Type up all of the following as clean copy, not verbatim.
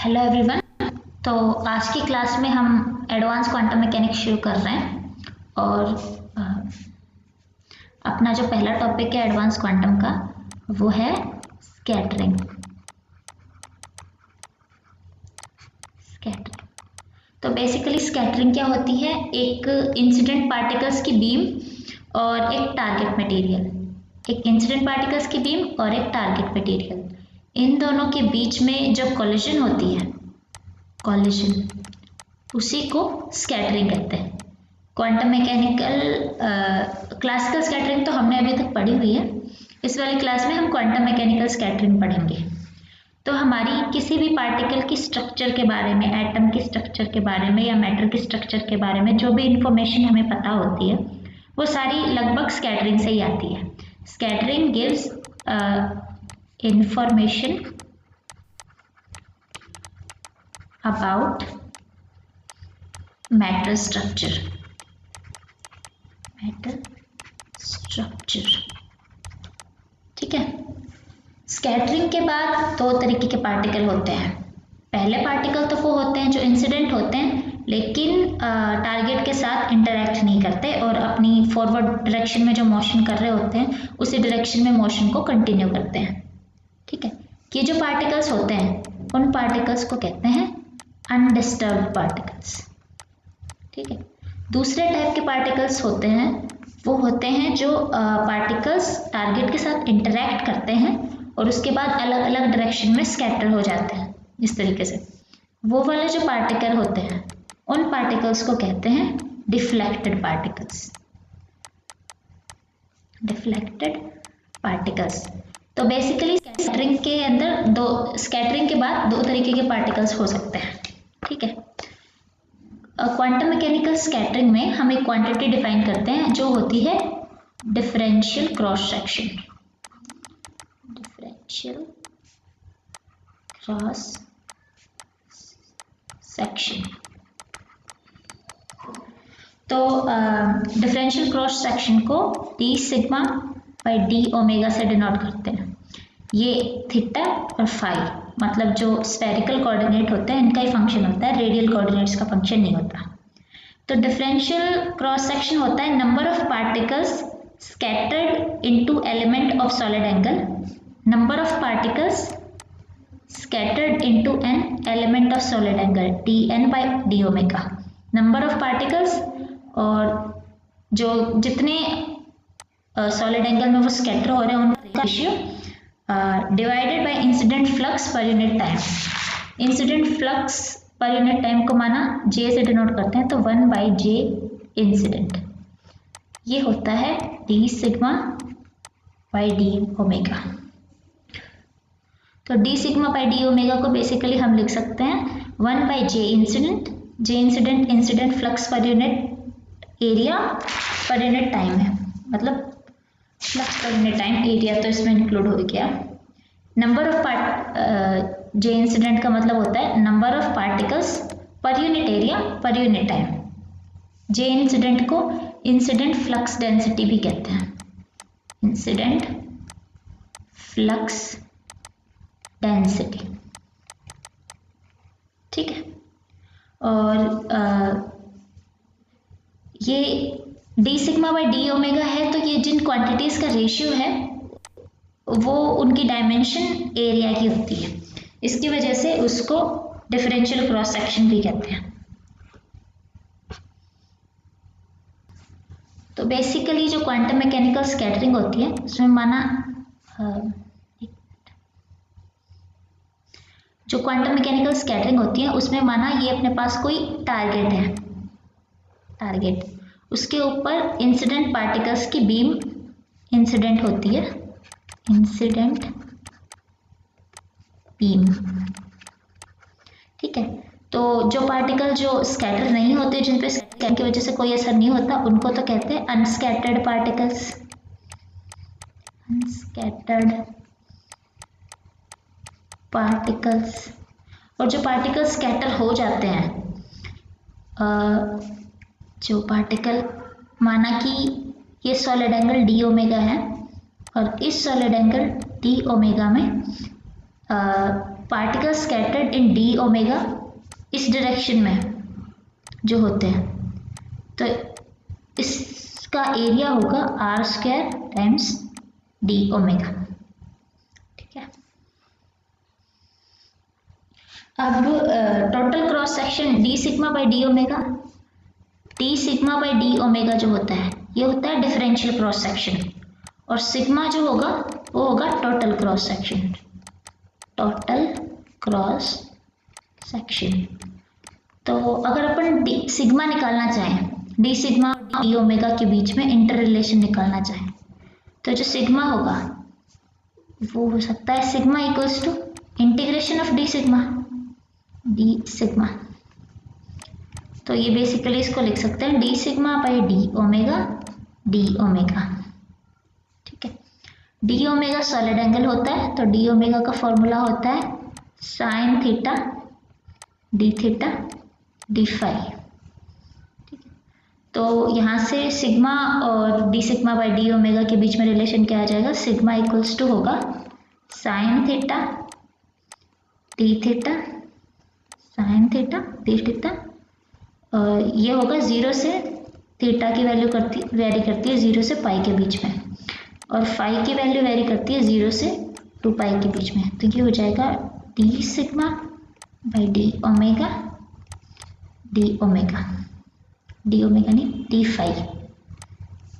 Hello everyone. तो आज की क्लास में हम एडवांस क्वांटम मैकेनिक्स शुरू कर रहे हैं और अपना जो पहला टॉपिक है एडवांस क्वांटम का वो है स्कैटरिंग। तो बेसिकली स्कैटरिंग क्या होती है? एक इंसिडेंट पार्टिकल्स की बीम और एक टारगेट मटेरियल, एक इंसिडेंट पार्टिकल्स की बीम और एक टारगेट मटेरियल, इन दोनों के बीच में जो कोलिजन होती है, कोलिजन, उसी को स्कैटरिंग कहते हैं। क्वांटम मैकेनिकल क्लासिकल स्कैटरिंग तो हमने अभी तक पढ़ी हुई है। इस वाली क्लास में हम क्वांटम मैकेनिकल स्कैटरिंग पढ़ेंगे। तो हमारी किसी भी पार्टिकल की स्ट्रक्चर के बारे में, एटम की स्ट्रक्चर के बारे में या मैटर की स्ट्रक्चर के बारे में जो भी इंफॉर्मेशन हमें पता होती है वो सारी लगभग स्कैटरिंग से ही आती है। Scattering gives information about matter structure। ठीक है। स्कैटरिंग के बाद दो तरीके के पार्टिकल होते हैं। पहले पार्टिकल तो वो होते हैं जो इंसिडेंट होते हैं लेकिन टारगेट के साथ इंटरैक्ट नहीं करते और अपनी फॉरवर्ड डायरेक्शन में जो मोशन कर रहे होते हैं उसी डायरेक्शन में मोशन को कंटिन्यू करते हैं। ठीक है। ये जो पार्टिकल्स होते हैं उन पार्टिकल्स को कहते हैं अनडिस्टर्ब्ड पार्टिकल्स। ठीक है। दूसरे टाइप के पार्टिकल्स होते हैं, वो होते हैं जो पार्टिकल्स टारगेट के साथ इंटरैक्ट करते हैं और उसके बाद अलग अलग डायरेक्शन में स्कैटर हो जाते हैं। इस तरीके से वो वाले जो पार्टिकल होते हैं उन पार्टिकल्स को कहते हैं डिफ्लेक्टेड पार्टिकल्स। Deflected particles. तो बेसिकली स्कैटरिंग के अंदर स्कैटरिंग के बाद दो तरीके के पार्टिकल्स हो सकते हैं। ठीक है। क्वांटम मैकेनिकल स्कैटरिंग में हम एक क्वांटिटी डिफाइन करते हैं जो होती है differential cross section. Differential cross section. तो डिफरेंशियल क्रॉस सेक्शन को D sigma by d omega से डिनोट करते हैं। ये थीटा और फाई मतलब जो स्फेरिकल कोऑर्डिनेट होते हैं इनका ही फंक्शन होता है, रेडियल कोऑर्डिनेट्स का फंक्शन नहीं होता। तो डिफरेंशियल क्रॉस सेक्शन होता है number of particles scattered into element of solid angle, number of particles scattered into an element of solid angle d n by d omega. Number of particles और जो जितने solid angle में वो scatter हो रहे हैं उनका ratio divided by incident flux पर यूनिट टाइम। इंसिडेंट फ्लक्स पर यूनिट टाइम को माना जे से डिनोट करते हैं तो 1 बाई जे इंसिडेंट। ये होता है d sigma by d omega. तो d sigma by d omega को बेसिकली हम लिख सकते हैं 1 by J incident. J incident incident flux पर यूनिट एरिया पर यूनिट टाइम है, मतलब फ्लक्स पर यूनिट टाइम एरिया तो इसमें इंक्लूड हो गया। नंबर ऑफ जे इंसिडेंट का मतलब होता है नंबर ऑफ पार्टिकल्स पर यूनिट एरिया पर यूनिट टाइम। जे इंसिडेंट को इंसिडेंट फ्लक्स डेंसिटी भी कहते हैं। Incident flux density. ठीक है। और ये D sigma by d omega है तो ये जिन क्वांटिटीज का रेशियो है वो उनकी डायमेंशन एरिया की होती है, इसकी वजह से उसको डिफरेंशियल क्रॉस सेक्शन भी कहते हैं। तो बेसिकली जो क्वांटम मैकेनिकल स्कैटरिंग होती है उसमें माना जो क्वांटम मैकेनिकल स्कैटरिंग होती है उसमें माना ये अपने पास कोई टारगेट है, टारगेट, उसके ऊपर इंसिडेंट पार्टिकल्स की बीम इंसिडेंट होती है, इंसिडेंट बीम। ठीक है। तो जो पार्टिकल जो स्कैटर नहीं होते, जिन पे स्कैटरिंग की वजह से कोई असर नहीं होता, उनको तो कहते हैं अनस्कैटर्ड पार्टिकल्स। अनस्कैटर्ड पार्टिकल्स। और जो पार्टिकल्स स्कैटर हो जाते हैं, जो पार्टिकल माना कि ये सॉलिड एंगल डी ओमेगा है और इस सॉलिड एंगल डी ओमेगा में particle scattered in d omega इस डायरेक्शन में जो होते हैं, तो इसका एरिया होगा r square times d omega. ठीक है, अब total cross section d sigma by d omega, d sigma by d omega जो होता है ये होता है डिफरेंशियल क्रॉस सेक्शन, और सिग्मा जो होगा वो होगा total cross section, total cross section. तो अगर अपन सिग्मा निकालना चाहें, डी सिग्मा डी ओमेगा के बीच में इंटर रिलेशन निकालना चाहें, तो जो सिग्मा होगा वो हो सकता है sigma equals to integration of d sigma. तो ये बेसिकली इसको लिख सकते हैं d sigma by d omega. ठीक है, डी ओमेगा सॉलिड एंगल होता है, तो डी ओमेगा का फॉर्मूला होता है साइन थीटा डी फाई। ठीक है, तो यहाँ से सिग्मा और D sigma by d omega के बीच में रिलेशन क्या आ जाएगा, सिग्मा इक्वल्स टू होगा साइन थीटा डी थीटा, और ये होगा 0 से थीटा की वैल्यू वेरी करती है 0 से पाई के बीच में, और फाई की वैल्यू वेरी करती है 0 से 2 पाई के बीच में। तो ये हो जाएगा D sigma by d omega नहीं डी फाई।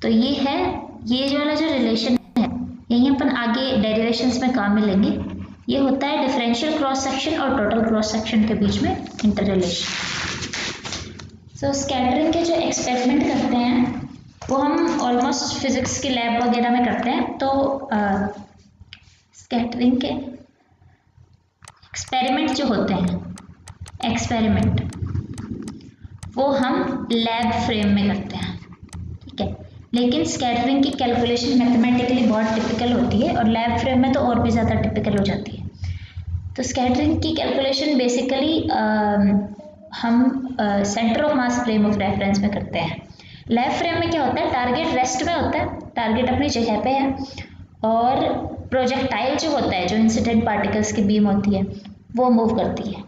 तो ये है, ये जो वाला जो रिलेशन है यही अपन आगे डेरिवेशंस में काम में लेंगे। ये होता है डिफरेंशियल क्रॉस सेक्शन और टोटल क्रॉस सेक्शन के बीच में इंटर रिलेशन। सो स्कैटरिंग के जो एक्सपेरिमेंट करते हैं वो हम ऑलमोस्ट फिजिक्स की लैब वगैरह में करते हैं। तो स्कैटरिंग के एक्सपेरिमेंट जो होते हैं, वो हम लैब फ्रेम में करते हैं। ठीक है, लेकिन स्कैटरिंग की कैलकुलेशन मैथमेटिकली बहुत टिपिकल होती है, और लैब फ्रेम में तो और भी ज़्यादा टिपिकल हो जाती है। तो स्कैटरिंग की कैलकुलेशन बेसिकली हम centre of mass frame of reference में करते हैं। लैब फ्रेम में क्या होता है, टारगेट रेस्ट में होता है, टारगेट अपनी जगह पे है, और प्रोजेक्टाइल जो होता है, जो इंसिडेंट पार्टिकल्स की बीम होती है वो मूव करती है।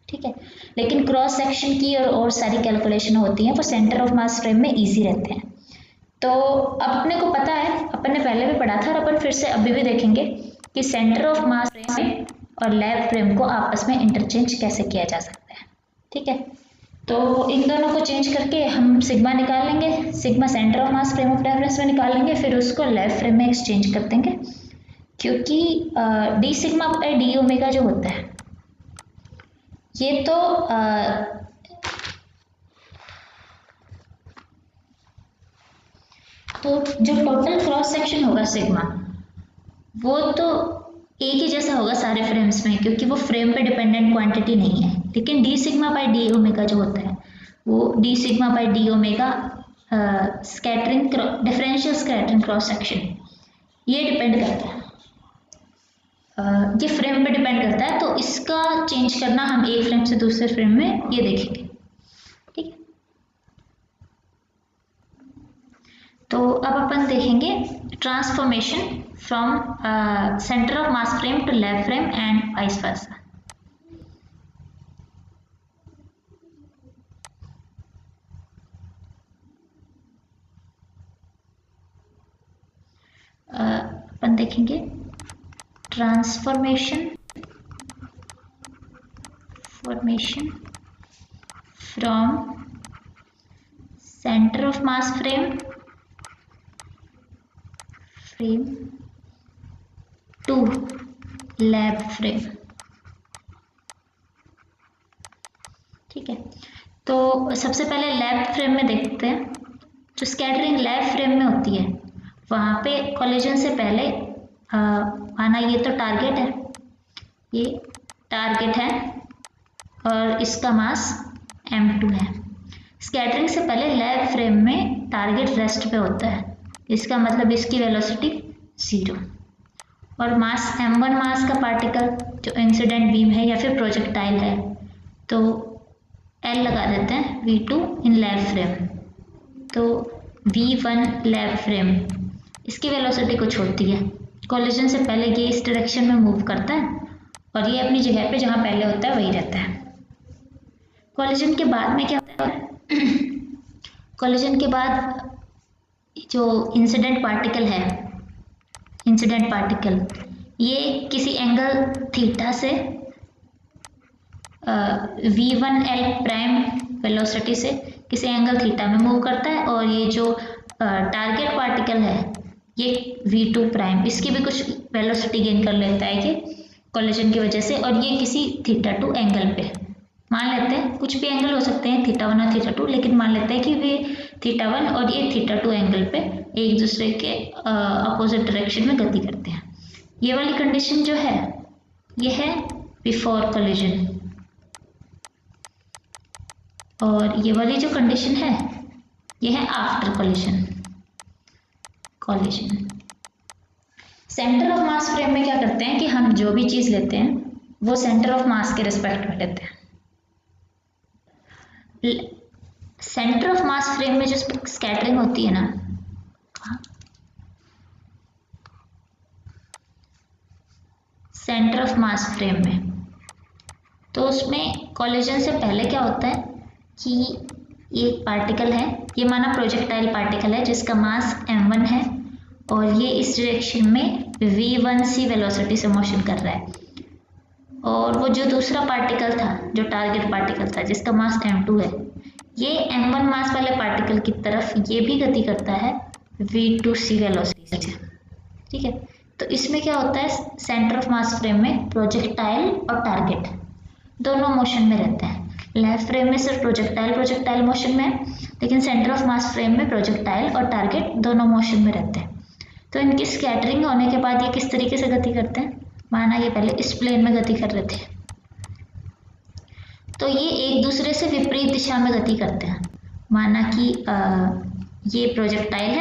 ठीक है, लेकिन क्रॉस सेक्शन की और सारी कैलकुलेशन होती हैं वो सेंटर ऑफ मास फ्रेम में इजी रहते हैं। तो अब अपने को पता है, अपन ने पहले भी पढ़ा था और अपन फिर से अभी भी देखेंगे कि सेंटर ऑफ मास फ्रेम और लैब फ्रेम को आपस में इंटरचेंज कैसे किया जा सकता है। ठीक है, तो इन दोनों को चेंज करके हम सिग्मा निकाल लेंगे, sigma centre of mass frame of reference में निकाल लेंगे, फिर उसको लैब फ्रेम में एक्सचेंज कर देंगे, क्योंकि D sigma by d omega जो होता है ये तो जो टोटल क्रॉस सेक्शन होगा सिग्मा वो तो एक ही जैसा होगा सारे फ्रेम्स में, क्योंकि वो फ्रेम पे डिपेंडेंट क्वांटिटी नहीं है। लेकिन D sigma by d omega जो होता है वो D sigma by d omega scattering differential scattering cross section ये डिपेंड करता है, ये फ्रेम पे डिपेंड करता है। तो इसका चेंज करना हम एक फ्रेम से दूसरे फ्रेम में ये देखेंगे। ठीक है, तो अब अपन देखेंगे transformation from centre of mass frame to lab frame and vice versa. अपन देखेंगे transformation from centre of mass frame to lab frame. ठीक है, तो सबसे पहले लैब फ्रेम में देखते हैं। जो स्कैटरिंग लैब फ्रेम में होती है वहाँ पे कोलिजन से पहले माना ये तो टारगेट है, ये टारगेट है और इसका मास m2 है। स्कैटरिंग से पहले लैब फ्रेम में टारगेट रेस्ट पे होता है, इसका मतलब इसकी वेलोसिटी 0 और मास m1 मास का पार्टिकल जो इंसिडेंट बीम है या फिर प्रोजेक्टाइल है तो L लगा देते हैं, v2 इन लैब फ्रेम, तो v1 लैब फ्रेम इसकी वेलोसिटी को छोड़ती है, कोलिजन से पहले ये इस डायरेक्शन में मूव करता है और ये अपनी जगह पे जहाँ पहले होता है वही रहता है। कोलिजन के बाद में क्या होता है? कोलिजन के बाद जो इंसिडेंट पार्टिकल है, इंसिडेंट पार्टिकल ये किसी एंगल थीटा से v1l प्राइम वेलोसिटी से किसी एंगल थीटा में मूव करता है और ये जो टारगेट पार्टिकल है ये v2 प्राइम, इसकी भी कुछ वेलोसिटी गेन कर लेता है ये कोलिजन की वजह से, और ये किसी θ2 एंगल पे, मान लेते हैं कुछ भी एंगल हो सकते हैं θ1 और θ2, लेकिन मान लेते हैं कि वे θ1 और ये θ2 एंगल पे एक दूसरे के अपोजिट डायरेक्शन में गति करते हैं। ये वाली कंडीशन जो है ये है बिफोर कोलिजन, और ये वाली जो कंडीशन है ये है after collision. Collision centre of mass frame में क्या करते हैं कि हम जो भी चीज़ लेते हैं वो सेंटर ऑफ मास के रिस्पेक्ट में लेते हैं। सेंटर ऑफ मास फ्रेम में जो स्कैटरिंग होती है ना, सेंटर ऑफ मास फ्रेम में, तो उसमें कोलिजन से पहले क्या होता है कि एक पार्टिकल है, ये माना प्रोजेक्टाइल पार्टिकल है जिसका मास m1 है और ये इस डायरेक्शन में v1c वेलोसिटी से मोशन कर रहा है, और वो जो दूसरा पार्टिकल था जो टारगेट पार्टिकल था जिसका मास m2 है, ये m1 मास वाले पार्टिकल की तरफ ये भी गति करता है v2c वेलोसिटी से। ठीक है, तो इसमें क्या होता है, सेंटर ऑफ मास फ्रेम में प्रोजेक्टाइल और टारगेट दोनों मोशन में रहते हैं। लेफ्ट फ्रेम में सिर्फ प्रोजेक्टाइल मोशन में है, लेकिन सेंटर ऑफ मास फ्रेम में प्रोजेक्टाइल और टारगेट दोनों मोशन में रहते हैं। तो इनकी स्कैटरिंग होने के बाद ये किस तरीके से गति करते हैं, माना ये पहले इस प्लेन में गति कर रहे थे तो ये एक दूसरे से विपरीत दिशा में गति करते हैं। माना कि ये प्रोजेक्टाइल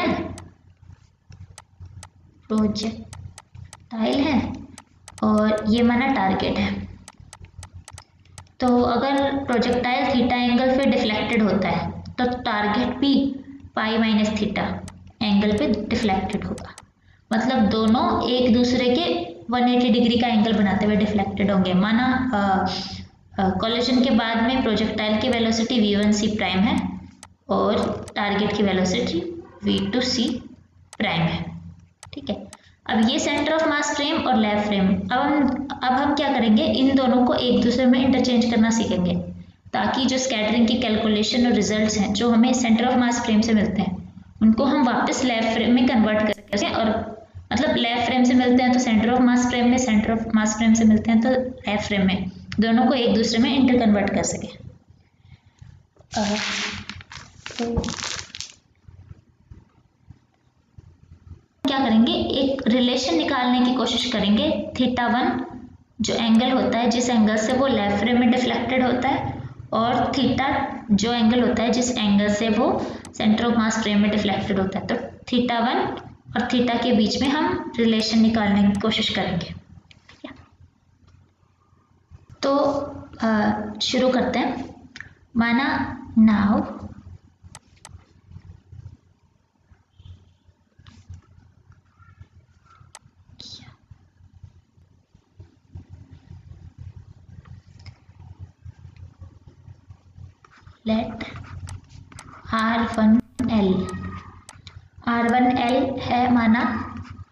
है और ये माना टारगेट है। तो अगर प्रोजेक्टाइल थीटा एंगल पे डिफ्लेक्टेड होता है तो टारगेट भी पाई माइनस थीटा एंगल पे डिफ्लेक्टेड होगा, मतलब दोनों एक दूसरे के 180 डिग्री का एंगल बनाते हुए डिफ्लेक्टेड होंगे। माना कोलिजन के बाद में प्रोजेक्टाइल की वेलोसिटी v1c प्राइम है और टारगेट की वेलोसिटी v2c प्राइम है। ठीक है, अब ये सेंटर ऑफ मास फ्रेम और लैब फ्रेम, अब हम क्या करेंगे, इन दोनों को एक दूसरे में इंटरचेंज करना सीखेंगे ताकि जो स्कैटरिंग की कैलकुलेशन और रिजल्ट्स हैं जो हमें सेंटर ऑफ मास फ्रेम से मिलते हैं उनको हम वापस लैब फ्रेम में कन्वर्ट कर सकें, और मतलब लैब फ्रेम से मिलते हैं तो सेंटर ऑफ मास फ्रेम में, सेंटर ऑफ मास फ्रेम से मिलते हैं तो लैब फ्रेम में, दोनों को एक दूसरे में इंटर कन्वर्ट कर सकें। तो क्या करेंगे, एक रिलेशन निकालने की कोशिश करेंगे। θ1 जो एंगल होता है जिस एंगल से वो लेफ्ट फ्रेम में डिफ्लेक्टेड होता है, और थीटा जो एंगल होता है जिस एंगल से वो सेंटर ऑफ मास फ्रेम में डिफ्लेक्टेड होता है। तो θ1 और थीटा के बीच में हम रिलेशन निकालने की कोशिश करेंगे। तो शुरू करते हैं। माना नाउ लेट R1L है माना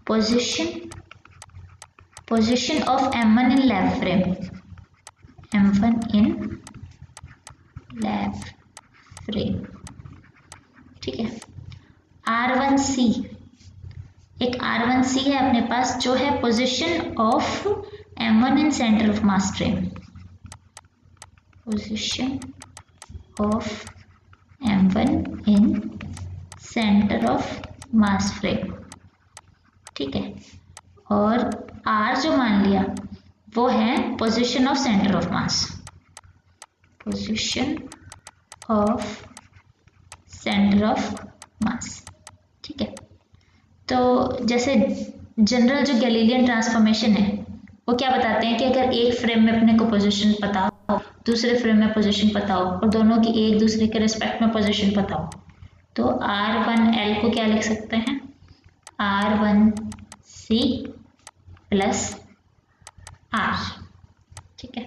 position of M1 in lab frame, M1 in lab frame. ठीक है, R1C, एक R1C है अपने पास जो है position of M1 in centre of mass frame, position of M1 in centre of mass frame. ठीक है, और R जो मान लिया वो है position of centre of mass, position of centre of मास। ठीक है, तो जैसे जनरल जो गैलीलियन ट्रांसफॉर्मेशन है वो क्या बताते हैं कि अगर एक फ्रेम में अपने को पोजीशन पता हो, दूसरे फ्रेम में पोजीशन पता हो और दोनों की एक दूसरे के रिस्पेक्ट में पोजीशन पता हो, तो R1L को क्या लिख सकते हैं, R1C प्लस आर। ठीक है,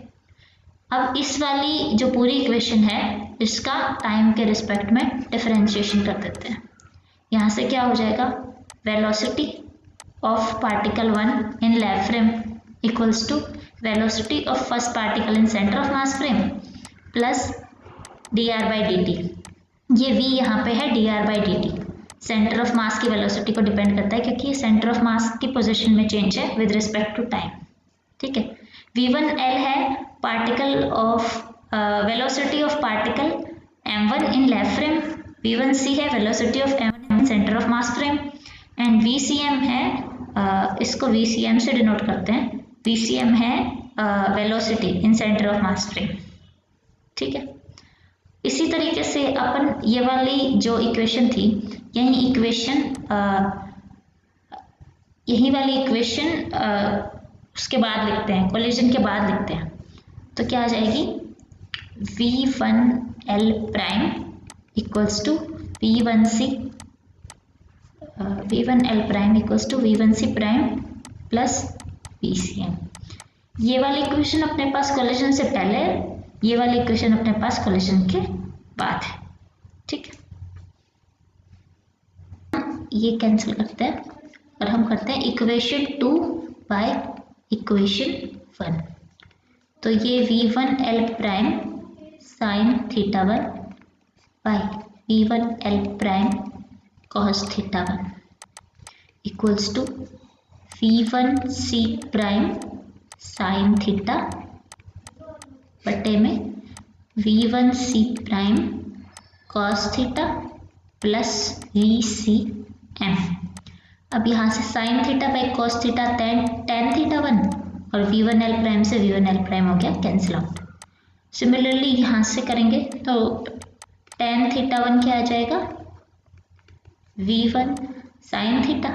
अब इस वाली जो पूरी इक्वेशन है इसका टाइम के रिस्पेक्ट में डिफरेंशिएशन कर देते हैं। यहाँ से क्या हो जाएगा, velocity of particle 1 in lab frame equals to velocity of first particle in centre of mass frame plus dr/dt। ये v यहाँ पे है, dr/dt सेंटर ऑफ मास की वेलोसिटी को डिपेंड करता है क्योंकि ये सेंटर ऑफ मास की पोजीशन में चेंज है विद रिस्पेक्ट टू टाइम। ठीक है, v1L है particle of velocity of particle m1 in lab frame, v1c है velocity of m1 in centre of mass frame and vcm है इसको vcm से डिनोट करते हैं, vcm है velocity in centre of mass frame. ठीक है, इसी तरीके से अपन ये वाली जो इक्वेशन थी यही वाली इक्वेशन उसके बाद लिखते हैं, कोलिजन के बाद लिखते हैं। तो क्या आ जाएगी, v1L prime equals to v1L prime equals to v1c prime plus vcm। ये वाली इक्वेशन अपने पास कोलिजन से पहले है, ये वाली इक्वेशन अपने पास कोलिजन के बाद है। ठीक है, ये कैंसिल करते हैं और हम करते हैं इक्वेशन 2 बाय इक्वेशन 1। तो ये v1L prime sine theta 1 by v1L prime cos theta 1 equals to v1c prime sine theta बटे में v1c prime cos theta plus vcm। अब यहाँ से sine theta by cos theta tan theta 1 और v1L prime से v1L prime हो गया cancel out. Similarly यहाँ से करेंगे तो टेन थीटा 1 क्या आ जाएगा, v1 साइन थीटा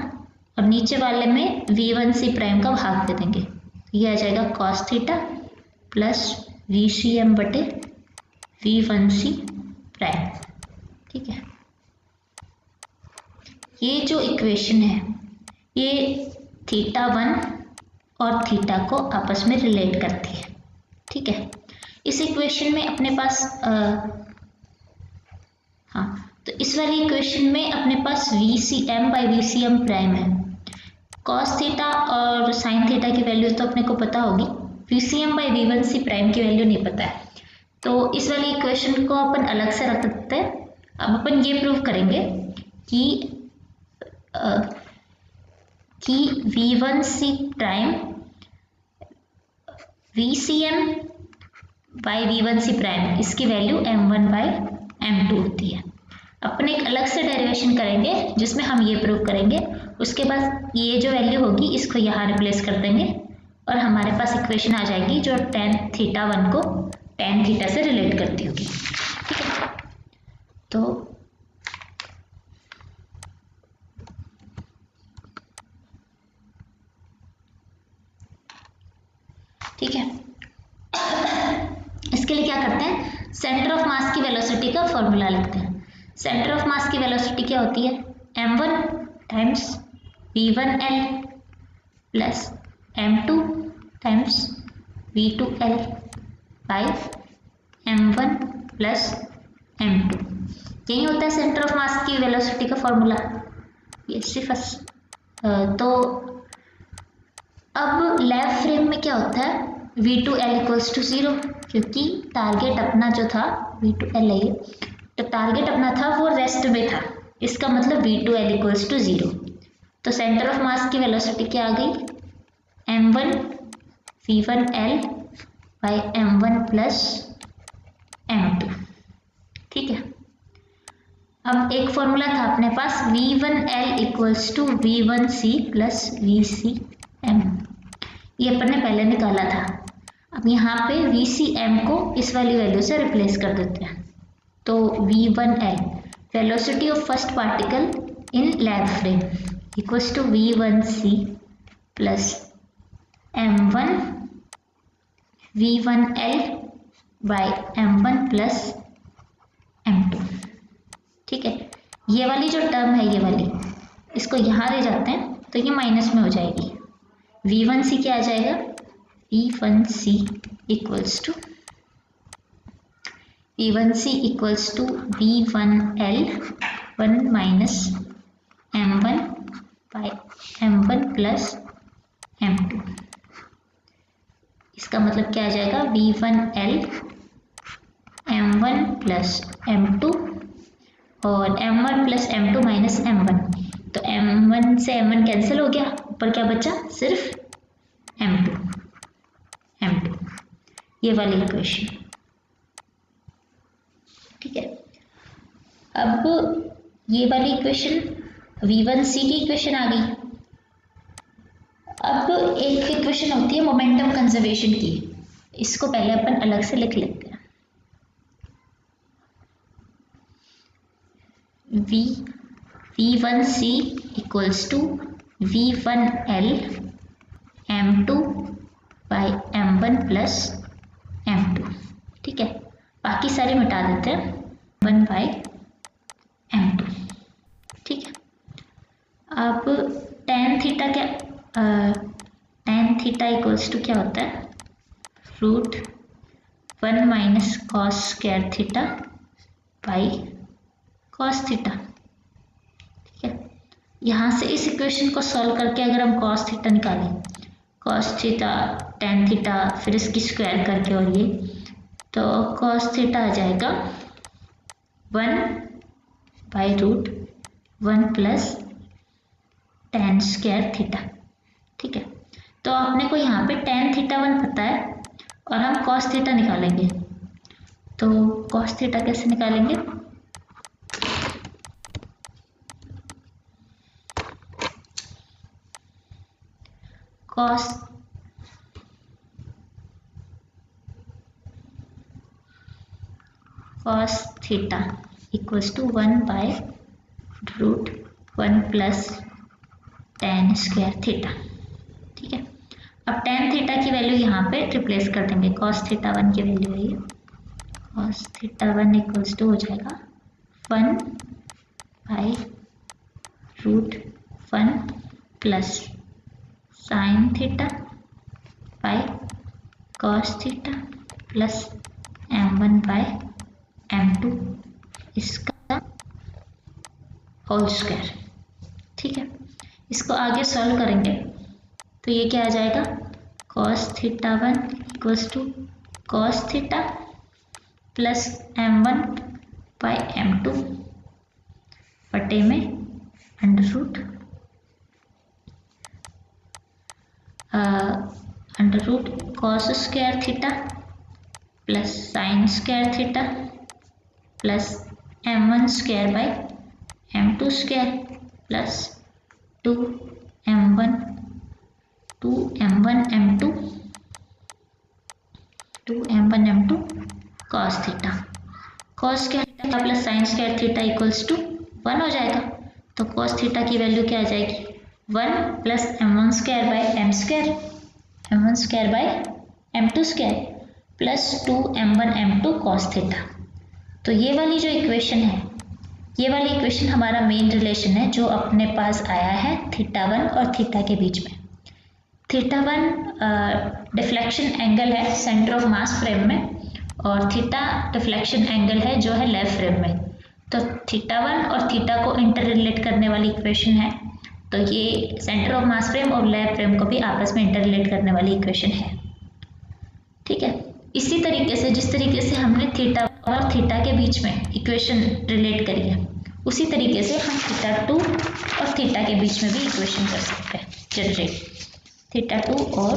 और नीचे वाले में v1c प्राइम का भाग दे देंगे, ये आ जाएगा कॉस थीटा प्लस vcm बटे v1c प्राइम। ठीक है, ये जो इक्वेशन है ये थीटा 1 और थीटा को आपस में रिलेट करती है। ठीक है, इस इक्वेशन में अपने पास तो इस वाली इक्वेशन में अपने पास vcm बाई vcm प्राइम है। कॉस थीटा और साइन थीटा की वैल्यू तो अपने को पता होगी, vcm बाई v1c प्राइम की वैल्यू नहीं पता है, तो इस वाली इक्वेशन को अपन अलग से रख देते हैं। अब अपन ये प्रूव करेंगे कि v1c prime vcm by v1c prime इसकी वैल्यू m1 बाई m2 होती है। अपन एक अलग से डेरिवेशन करेंगे जिसमें हम ये प्रूव करेंगे, उसके बाद ये जो वैल्यू होगी इसको यहाँ रिप्लेस कर देंगे और हमारे पास इक्वेशन आ जाएगी जो टेन थीटा 1 को टेन थीटा से रिलेट करती होगी। ठीक है, तो ठीक है, इसके लिए क्या करते हैं, सेंटर ऑफ मास की वेलोसिटी का फॉर्मूला लिखते हैं। सेंटर ऑफ मास की वेलोसिटी क्या होती है, m1 times v1L plus m2 times v2L by m1 plus m2। यही होता है सेंटर ऑफ मास की वेलोसिटी का फॉर्मूला, ये सिर्फ तो अब लैब फ्रेम में क्या होता है, v2L इक्वल्स टू 0 क्योंकि टारगेट अपना जो था v2L है, तो टारगेट अपना था वो रेस्ट में था, इसका मतलब v2L इक्वल्स टू 0। तो सेंटर ऑफ मास की वेलोसिटी क्या आ गई, m1 v1L by m1 plus m2। ठीक है, अब एक फॉर्मूला था अपने पास v1L equals to v1c plus vcm, ये अपन ने पहले निकाला था। अब यहाँ पे vcm को इस वाली वैल्यू से रिप्लेस कर देते हैं, तो v1L velocity of first particle in lab frame equals to v1c plus m1 v1L by m1 plus m2। ठीक है, ये वाली जो टर्म है ये वाली, इसको यहाँ ले जाते हैं तो ये माइनस में हो जाएगी, V1C क्या आ जाएगा, V1C equals to V1L 1 minus M1 by M1 plus M2। इसका मतलब क्या आ जाएगा, V1L M1 प्लस M2 और M1 plus M2 minus M1, तो M1 से M1 कैंसिल हो गया, ऊपर क्या बचा, सिर्फ M2, ये वाली इक्वेशन। ठीक है, अब ये वाली इक्वेशन V1C की इक्वेशन आ गई। अब एक इक्वेशन होती है मोमेंटम कंजर्वेशन की, इसको पहले अपन अलग से लिख लेते हैं। V1C equals to V1L M2 by M1 plus M2। ठीक है, बाकी सारे मिटा देते हैं, 1 बाई M2। ठीक है, अब tan थीटा क्या, tan थीटा इक्वल्स टू क्या होता है, root 1 minus cos square theta by cos theta. ठीक है, यहाँ से इस इक्वेशन को सॉल्व करके अगर हम कॉस थीटा निकालें, कॉस थीटा tan थीटा फिर इसकी स्क्वायर करके, और ये तो कॉस थीटा आ जाएगा 1 by root 1 plus tan square theta. ठीक है, तो अपने को यहाँ पे tan थीटा 1 पता है और हम कॉस थीटा निकालेंगे, तो कॉस थीटा कैसे निकालेंगे, cos theta equals to 1 by root 1 plus tan square theta. ठीक है, अब tan थीटा की वैल्यू यहाँ पे रिप्लेस कर देंगे, कॉस थीटा 1 की वैल्यू है ये, कॉस थीटा 1 इक्वल्स टू हो जाएगा 1 by root 1 plus sine theta by cos theta plus M1 by M2 इसका होल स्क्वायर। ठीक है, इसको आगे सॉल्व करेंगे तो ये क्या आ जाएगा, cos theta 1 equals to cos theta plus M1 by M2 बटे में under root cos square theta plus sine square theta plus M1 square by M2 square plus 2M1 M2 cos theta, cos square theta plus sine square theta equals to 1 हो जाएगा, तो cos theta की value क्या आ जाएगी, 1 plus M1 square by M1 square by M2 square plus 2M1 M2 cos theta. तो ये वाली जो इक्वेशन है, ये वाली इक्वेशन हमारा मेन रिलेशन है जो अपने पास आया है थीटा 1 और थीटा के बीच में। थीटा 1 डिफ्लेक्शन एंगल है सेंटर ऑफ मास फ्रेम में, और थीटा डिफ्लेक्शन एंगल है जो है लैब फ्रेम में। तो थीटा 1 और थीटा को इंटर रिलेट करने वाली इक्वेशन है, तो ये सेंटर ऑफ मास फ्रेम और लैब फ्रेम को भी आपस में इंटर रिलेट करने वाली इक्वेशन है। ठीक है, इसी तरीके से जिस तरीके से हमने थीटा और थीटा के बीच में इक्वेशन रिलेट करी है, उसी तरीके से हम थीटा 2 और थीटा के बीच में भी इक्वेशन कर सकते हैं जनरेट, थीटा 2 और